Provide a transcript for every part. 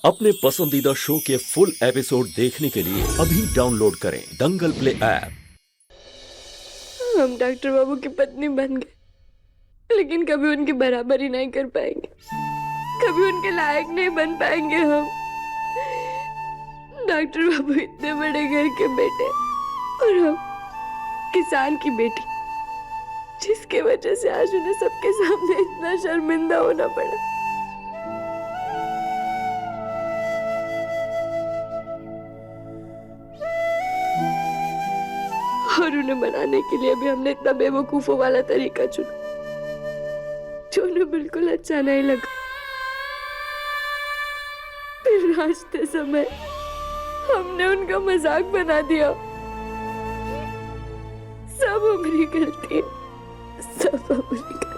अपने पसंदीदा शो के फुल एपिसोड देखने के लिए अभी डाउनलोड करें दंगल प्ले ऐप। हम डॉक्टर बाबू की पत्नी बन गए, लेकिन कभी उनकी बराबरी नहीं कर पाएंगे, कभी उनके लायक नहीं बन पाएंगे हम। डॉक्टर बाबू इतने बड़े घर के बेटे और हम किसान की बेटी, जिसके वजह से आज उन्हें सबके सामने इतना शर्मिंदा होना पड़ा। और उन्हें बनाने के लिए भी हमने इतना बेवकूफों वाला तरीका चुना जो उन्हें बिल्कुल अच्छा नहीं लगा। फिर नाचते समय हमने उनका मजाक बना दिया। सब हमारी गलती है, सब हमारी गलती।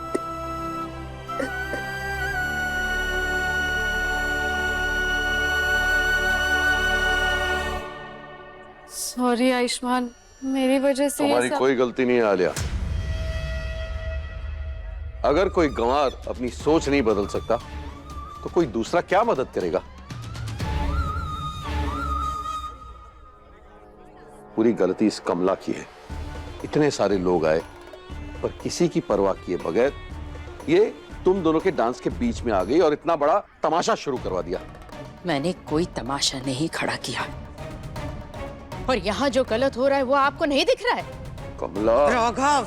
सॉरी आयुष्मान, मेरी वजह से तुम्हारी कोई गलती नहीं है आलिया। अगर कोई गंवार अपनी सोच नहीं बदल सकता तो कोई दूसरा क्या मदद करेगा? पूरी गलती इस कमला की है। इतने सारे लोग आए पर किसी की परवाह किए बगैर ये तुम दोनों के डांस के बीच में आ गई और इतना बड़ा तमाशा शुरू करवा दिया। मैंने कोई तमाशा नहीं खड़ा किया और यहाँ जो गलत हो रहा है वो आपको नहीं दिख रहा है? कमला, राघव,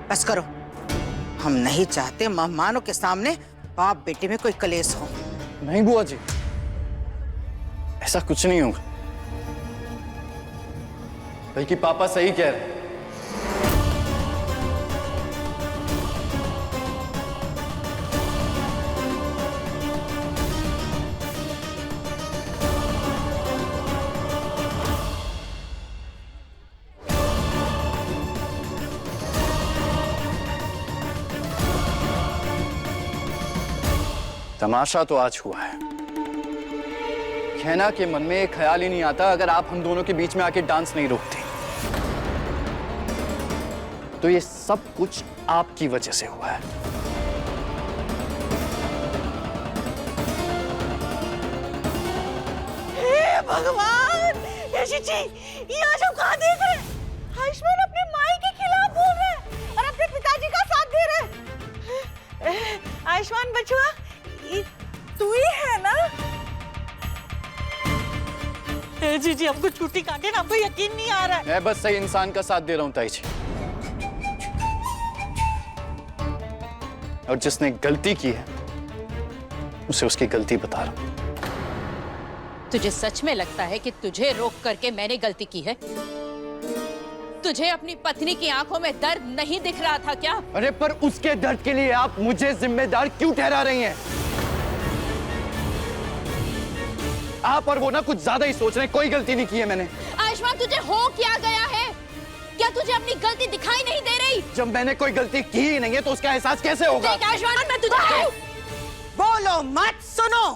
बस करो। हम नहीं चाहते मेहमानों के सामने बाप बेटे में कोई कलेश हो। नहीं बुआ जी, ऐसा कुछ नहीं होगा। बल्कि पापा सही कह रहे हैं। तमाशा तो आज हुआ है। कहना के मन में एक ख्याल ही नहीं आता अगर आप हम दोनों के बीच में आके डांस नहीं रोकते तो ये सब कुछ आपकी वजह से हुआ है। हे भगवान, यशी जी, ये आज हम कहाँ देख रहे हैं? आयुष्मान अपने माई के खिलाफ बोल रहे हैं और अपने पिताजी का साथ दे रहे हैं। आयुष्मान बचुआ, ये तू ही है ना? जी हमको छुट्टी काटे ना, हमको यकीन नहीं आ रहा है। मैं बस सही इंसान का साथ दे रहा हूं ताई जी, और जिसने गलती की है उसे उसकी गलती बता रहा हूं। तुझे सच में लगता है कि तुझे रोक करके मैंने गलती की है? तुझे अपनी पत्नी की आंखों में दर्द नहीं दिख रहा था क्या? अरे पर उसके दर्द के लिए आप मुझे जिम्मेदार क्यों ठहरा रही हैं? आप और वो ना कुछ ज्यादा ही सोच रहे हैं। कोई गलती नहीं की है मैंने। आयुष्मान, तुझे हो क्या गया है? क्या तुझे अपनी गलती दिखाई नहीं दे रही? जब मैंने कोई गलती की ही नहीं है तो उसका एहसास कैसे होगा? देख आयुष्मान, मैं तुझे बोलो मत, सुनो।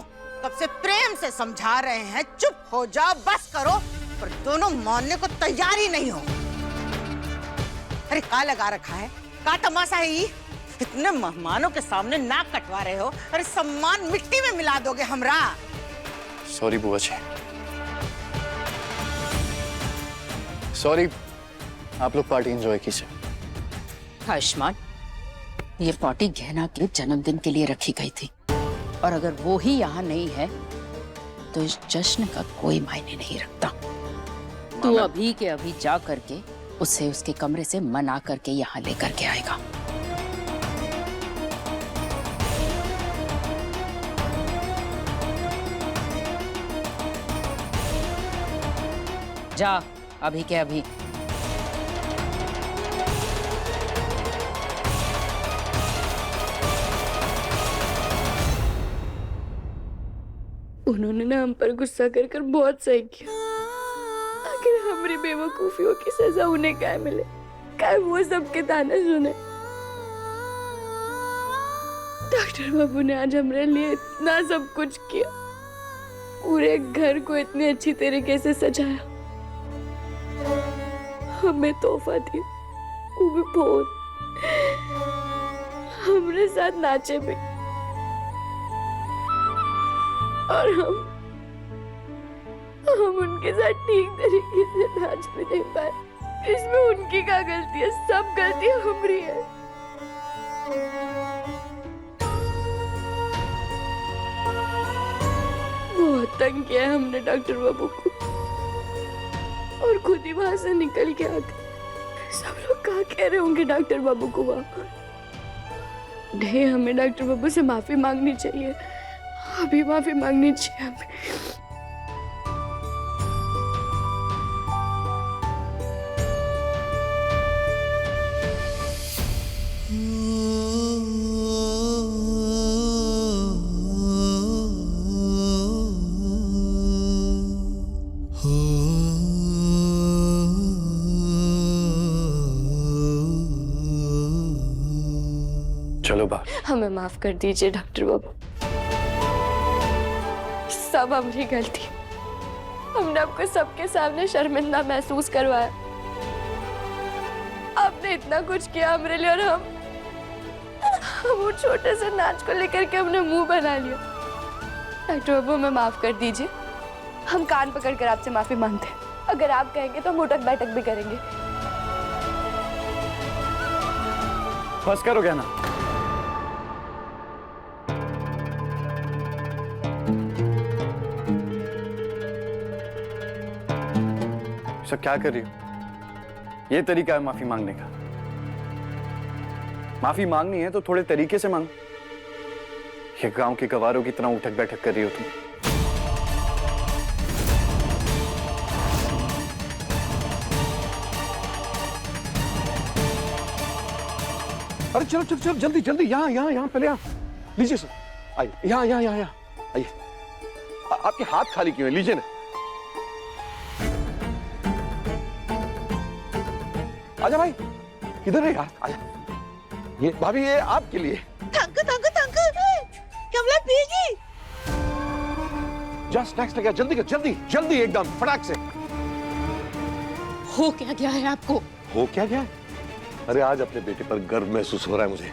कब से प्रेम से समझा रहे हैं, चुप हो जाओ, बस करो, पर दोनों मानने को तैयार ही नहीं हो। अरे क्या लगा रखा है? क्या तमाशा है ये? इतने मेहमानों के सामने नाक कटवा रहे हो। अरे सम्मान मिट्टी में मिला दोगे हमरा। सॉरी बुआ जी, सॉरी। आप लोग पार्टी एंजॉय कीजिए। आयुष्मान, ये पार्टी गहना के जन्मदिन के लिए रखी गई थी और अगर वो ही यहाँ नहीं है तो इस जश्न का कोई मायने नहीं रखता। तू अभी के अभी जा करके उसे उसके कमरे से मना करके यहाँ लेकर के आएगा। जा, अभी के अभी। उन्होंने ना हम पर गुस्सा कर कर बहुत सही किया। आखिर हमारी बेवकूफियों की सजा उन्हें क्या मिले, क्या वो सबके ताने सुने। डॉक्टर बाबू ने आज हमारे लिए इतना सब कुछ किया, पूरे घर को इतनी अच्छी तरीके से सजाया, हमें तोहफा दिया, वो भी बहुत। हमारे साथ नाचे भी। और हम उनके साथ ठीक तरीके से नाच भी नहीं पाए। इसमें उनकी क्या गलती है? सब गलती हमारी है। बहुत तंग किया है हमने डॉक्टर बाबू को, और खुद ही वहां से निकल के आ गए। सब लोग क्या कह रहे होंगे डॉक्टर बाबू को वहां? नहीं, हमें डॉक्टर बाबू से माफी मांगनी चाहिए, अभी माफी मांगनी चाहिए हमें। चलो बाहर। हमें माफ कर दीजिए डॉक्टर बाबू, सब हमारी गलती। हमने आपको सबके सामने शर्मिंदा महसूस करवाया। आपने इतना कुछ किया हमारे लिए, और हम वो छोटे से नाच को लेकर के हमने मुंह बना लिया। डॉक्टर बाबू, हमें माफ कर दीजिए। हम कान पकड़कर आपसे माफी मांगते हैं। अगर आप कहेंगे तो हम उठक बैठक भी करेंगे। बस करो कहना। सब क्या कर रही हो? ये तरीका है माफी मांगने का? माफी मांगनी है तो थोड़े तरीके से मांग। ये गांव के गवारों की तरह उठक बैठक कर रही हो तुम। अरे चलो चलो चलो, जल्दी जल्दी, यहाँ यहाँ यहाँ, पहले यहाँ लीजिए सर, आइए यहाँ यहाँ यहाँ यहाँ आइए। आपके हाथ खाली क्यों है? लीजिए ना। आजा भाई, किधर है यार? आजा। ये भाभी, ये आपके लिए। कमला भीगी। जा स्नैक्स लेके आ, जल्दी कर, जल्दी जल्दी, एकदम फटाक से। हो क्या गया है आपको? हो क्या गया? अरे आज अपने बेटे पर गर्व महसूस हो रहा है मुझे।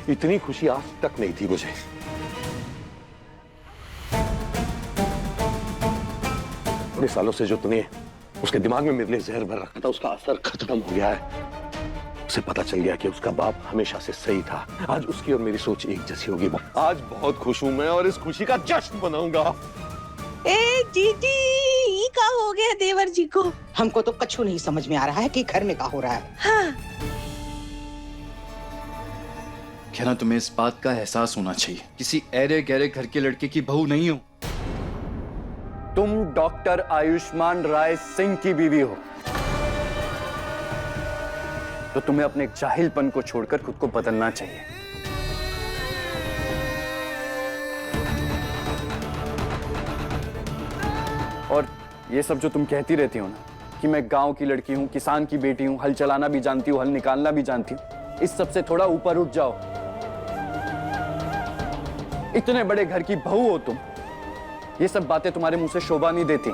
इतनी खुशी आज तक नहीं थी मुझे। इतने सालों से जो तूने उसके दिमाग में मेरे लिए जहर भर रखा था, उसका असर खत्म हो गया है। उसे पता चल गया कि उसका बाप हमेशा से सही था। आज उसकी और मेरी सोच एक जैसी होगी। आज बहुत खुश हूं मैं, और इस खुशी का जश्न मनाऊंगा। ए जीजी, ये क्या हो गया देवर जी को? हमको तो कछु नहीं समझ में आ रहा है कि घर में क्या हो रहा है। हाँ। क्या ना, तुम्हें इस बात का एहसास होना चाहिए, किसी ऐरे गहरे घर के लड़के की बहू नहीं हो। तुम डॉक्टर आयुष्मान राय सिंह की बीवी हो, तो तुम्हें अपने जाहिलपन को छोड़कर खुद को बदलना चाहिए। और ये सब जो तुम कहती रहती हो ना कि मैं गांव की लड़की हूं, किसान की बेटी हूं, हल चलाना भी जानती हूं, हल निकालना भी जानती हूं, इस सब से थोड़ा ऊपर उठ जाओ। इतने बड़े घर की बहू हो तुम, ये सब बातें तुम्हारे मुंह से शोभा नहीं देती।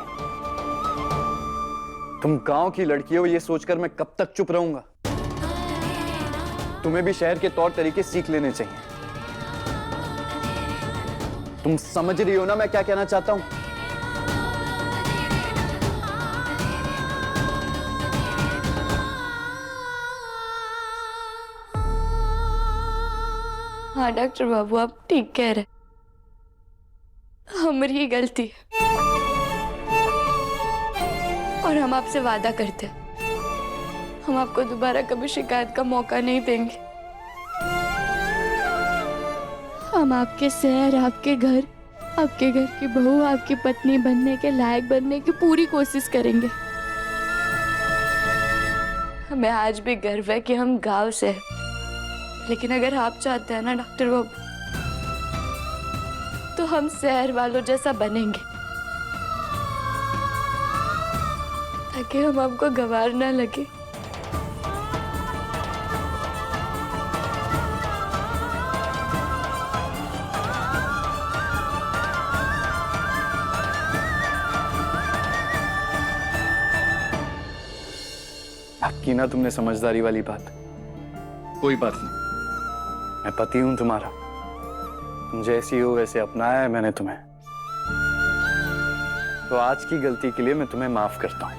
तुम गांव की लड़की हो, ये सोचकर मैं कब तक चुप रहूंगा? तुम्हें भी शहर के तौर तरीके सीख लेने चाहिए। तुम समझ रही हो ना मैं क्या कहना चाहता हूं? हाँ डॉक्टर बाबू, आप ठीक कह रहे, हमारी गलती है, और हम आपसे वादा करते हैं हम आपको दोबारा कभी शिकायत का मौका नहीं देंगे। हम आपके शहर, आपके घर की बहू, आपकी पत्नी बनने के लायक बनने की पूरी कोशिश करेंगे। हमें आज भी गर्व है कि हम गांव से हैं, लेकिन अगर आप चाहते हैं ना डॉक्टर बाबू, तो हम शहर वालों जैसा बनेंगे, ताकि हम आपको गवार ना लगे। अब की ना तुमने समझदारी वाली बात। कोई बात नहीं, मैं पति हूं तुम्हारा, तुम जैसी हो वैसे अपनाया है मैंने तुम्हें। तो आज की गलती के लिए मैं तुम्हें माफ करता हूं।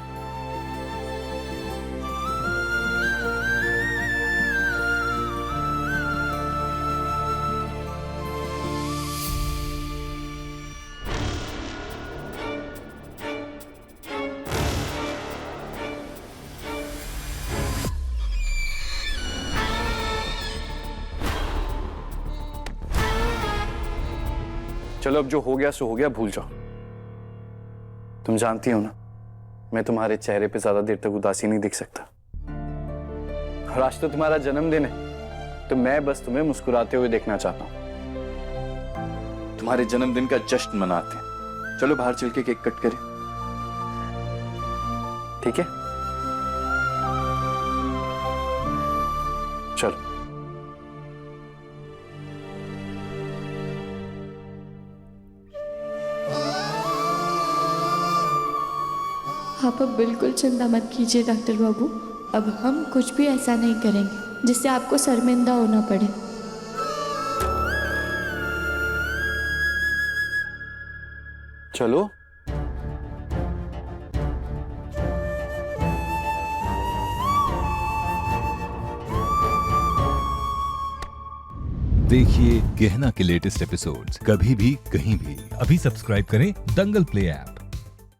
चलो अब जो हो गया सो हो गया, भूल जाओ। तुम जानती हो ना, मैं तुम्हारे चेहरे पे ज्यादा देर तक उदासी नहीं देख सकता। और आज तो तुम्हारा जन्मदिन है, तो मैं बस तुम्हें मुस्कुराते हुए देखना चाहता हूं। तुम्हारे जन्मदिन का जश्न मनाते हैं। चलो बाहर चल के केक कट करें। ठीक है, चलो। आप अब बिल्कुल चिंता मत कीजिए डॉक्टर बाबू। अब हम कुछ भी ऐसा नहीं करेंगे जिससे आपको शर्मिंदा होना पड़े। चलो। देखिए गहना के लेटेस्ट एपिसोड्स कभी भी कहीं भी। अभी सब्सक्राइब करें दंगल प्ले ऐप।